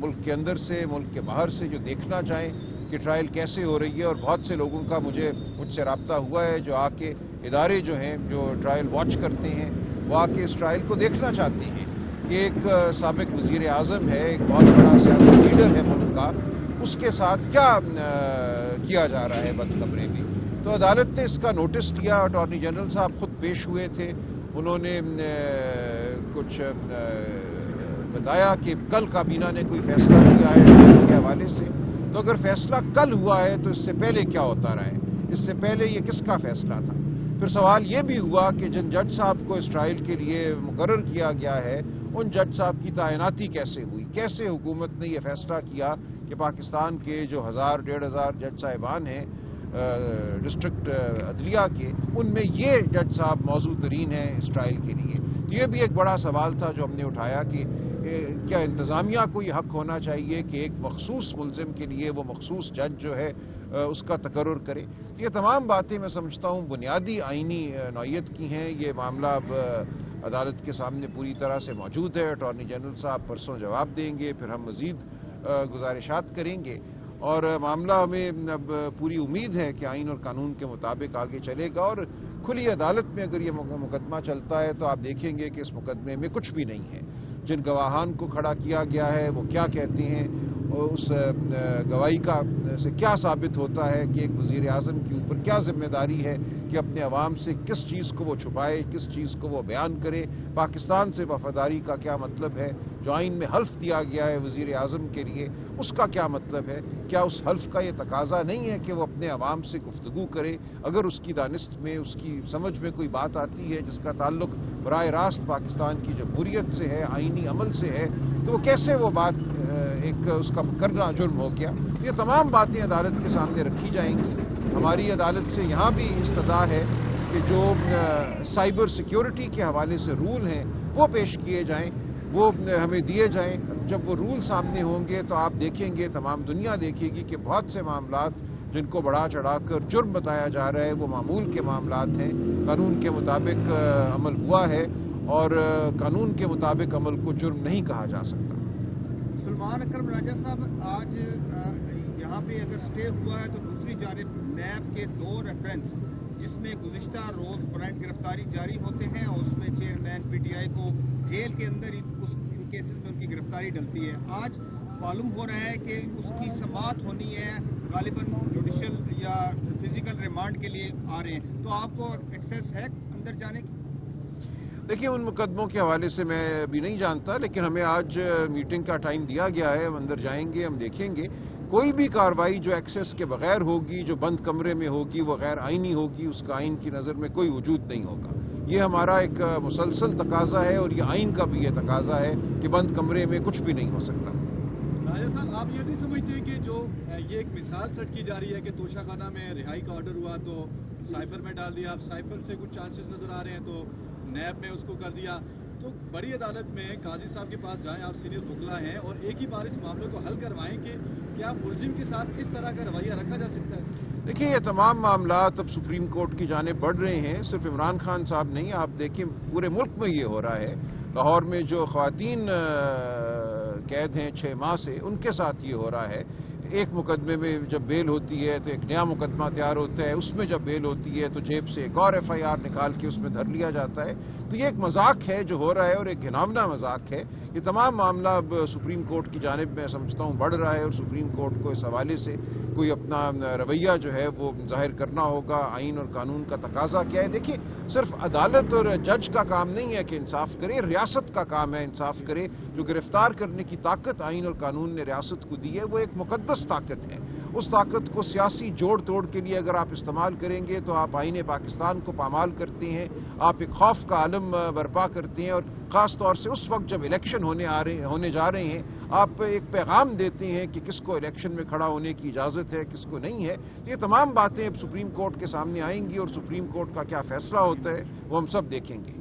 मुल्क के अंदर से, मुल्क के बाहर से जो देखना चाहें कि ट्रायल कैसे हो रही है, और बहुत से लोगों का मुझसे रब्ता हुआ है जो आके इदारे जो हैं जो ट्रायल वॉच करते हैं वो आके इस ट्रायल को देखना चाहते हैं कि एक साबिक वज़ीर आज़म है, एक बहुत बड़ा सियासी लीडर है मुल्क का, उसके साथ क्या किया जा रहा है बंद कमरे में। तो अदालत ने इसका नोटिस लिया। अटॉर्नी जनरल साहब खुद पेश हुए थे, उन्होंने कुछ बताया कि कल काबीना ने कोई फैसला किया है के हवाले से। तो अगर फैसला कल हुआ है तो इससे पहले क्या होता रहा है, इससे पहले ये किसका फैसला था। फिर सवाल ये भी हुआ कि जिन जज साहब को इस ट्रायल के लिए मुकर्रर किया गया है उन जज साहब की तैनाती कैसे हुई, कैसे हुकूमत ने यह फैसला किया कि पाकिस्तान के जो 1000-1500 जज साहिबान हैं डिस्ट्रिक्ट अदलिया के, उनमें ये जज साहब मौजूद तरीन हैं इस ट्रायल के लिए। तो ये भी एक बड़ा सवाल था जो हमने उठाया कि क्या इंतज़ामिया को ये हक होना चाहिए कि एक मखसूस मुलजिम के लिए वो मखसूस जज जो है उसका तकर्रुर करे। तो ये तमाम बातें मैं समझता हूँ बुनियादी आइनी नौइयत की हैं। ये मामला अब अदालत के सामने पूरी तरह से मौजूद है। अटॉर्नी जनरल साहब परसों जवाब देंगे, फिर हम मज़ीद गुजारिशात करेंगे और मामला हमें अब पूरी उम्मीद है कि आइन और कानून के मुताबिक आगे चलेगा। और खुली अदालत में अगर ये मुकदमा चलता है तो आप देखेंगे कि इस मुकदमे में कुछ भी नहीं है। जिन गवाहान को खड़ा किया गया है वो क्या कहते हैं और उस गवाही का से क्या साबित होता है कि एक वज़ीर आज़म के ऊपर क्या जिम्मेदारी है कि अपने अवाम से किस चीज़ को वो छुपाए, किस चीज़ को वो बयान करे। पाकिस्तान से वफादारी का क्या मतलब है, जो आइन में हल्फ दिया गया है वज़ीर आज़म के लिए उसका क्या मतलब है। क्या उस हल्फ का ये तकाजा नहीं है कि वो अपने अवाम से गुफ्तगू करे। अगर उसकी दानिस्त में, उसकी समझ में कोई बात आती है जिसका ताल्लुक बराह रास्त पाकिस्तान की जमहूरियत से है, आइनी अमल से है, तो वो कैसे वो बात एक उसका करना जुर्म हो गया। ये तमाम बातें अदालत के सामने रखी जाएंगी। हमारी अदालत से यहाँ भी इस्तदा है कि जो साइबर सिक्योरिटी के हवाले से रूल हैं वो पेश किए जाएं, वो हमें दिए जाएं। जब वो रूल सामने होंगे तो आप देखेंगे, तमाम दुनिया देखेगी कि बहुत से मामलात जिनको बढ़ा चढ़ाकर जुर्म बताया जा रहा है वो मामूल के मामलात हैं, कानून के मुताबिक अमल हुआ है और कानून के मुताबिक अमल को जुर्म नहीं कहा जा सकता। सलमान अकरम राजा साहब, आज यहाँ पे अगर स्टे हुआ है तो दूसरी जानिब नैब के 2 रेफरेंस जिसमें गुज़िश्ता रोज वारंट गिरफ्तारी जारी होते हैं और उसमें चेयरमैन पीटीआई को जेल के अंदर इन केसेस में उनकी गिरफ्तारी डलती है। आज मालूम हो रहा है कि उसकी समाअत होनी है, गालिबन जुडिशल या फिजिकल रिमांड के लिए आ रहे हैं, तो आपको एक्सेस है अंदर जाने की? देखिए, उन मुकदमों के हवाले से मैं अभी नहीं जानता, लेकिन हमें आज मीटिंग का टाइम दिया गया है। हम अंदर जाएंगे, हम देखेंगे। कोई भी कार्रवाई जो एक्सेस के बगैर होगी, जो बंद कमरे में होगी, वो गैर आइनी होगी, उसका आइन की नज़र में कोई वजूद नहीं होगा। ये हमारा एक मुसलसल तकाजा है और ये आइन का भी ये तकाजा है कि बंद कमरे में कुछ भी नहीं हो सकता। राजा साहब, आप ये नहीं समझते कि जो ये एक मिसाल सेट की जा रही है कि तोशाखाना में रिहाई का ऑर्डर हुआ तो साइफर में डाल दिया, अब साइफर से कुछ चांसेस नजर आ रहे हैं तो नैब में उसको कर दिया, तो बड़ी अदालत में काजी साहब के पास जाएं, आप सीनियर वकला हैं, और एक ही बार इस मामले को हल करवाएं कि क्या मुलजिम के साथ इस तरह का रवैया रखा जा सकता है? देखिए, ये तमाम मामला अब सुप्रीम कोर्ट की जानिब बढ़ रहे हैं। सिर्फ इमरान खान साहब नहीं, आप देखिए पूरे मुल्क में ये हो रहा है। लाहौर में जो ख्वातीन कैद हैं 6 माह से, उनके साथ ये हो रहा है। एक मुकदमे में जब बेल होती है तो एक नया मुकदमा तैयार होता है, उसमें जब बेल होती है तो जेब से एक और एफआईआर निकाल के उसमें धर लिया जाता है। तो ये एक मजाक है जो हो रहा है और एक घिनौना मजाक है। ये तमाम मामला अब सुप्रीम कोर्ट की जानिब मैं समझता हूँ बढ़ रहा है और सुप्रीम कोर्ट को इस हवाले से कोई अपना रवैया जो है वो जाहिर करना होगा। आइन और कानून का तकाजा क्या है। देखिए, सिर्फ अदालत और जज का काम नहीं है कि इंसाफ करे, रियासत का काम है इंसाफ करे। जो गिरफ्तार करने की ताकत आइन और कानून ने रियासत को दी है वो एक मुकद्दस ताकत है। उस ताकत को सियासी जोड़ तोड़ के लिए अगर आप इस्तेमाल करेंगे तो आप आईने पाकिस्तान को पामाल करते हैं, आप एक खौफ का आलम बर्पा करते हैं। और ख़ास तौर से उस वक्त जब इलेक्शन होने जा रहे हैं, आप एक पैगाम देते हैं कि किसको इलेक्शन में खड़ा होने की इजाज़त है, किसको नहीं है। तो ये तमाम बातें अब सुप्रीम कोर्ट के सामने आएंगी और सुप्रीम कोर्ट का क्या फैसला होता है वो हम सब देखेंगे।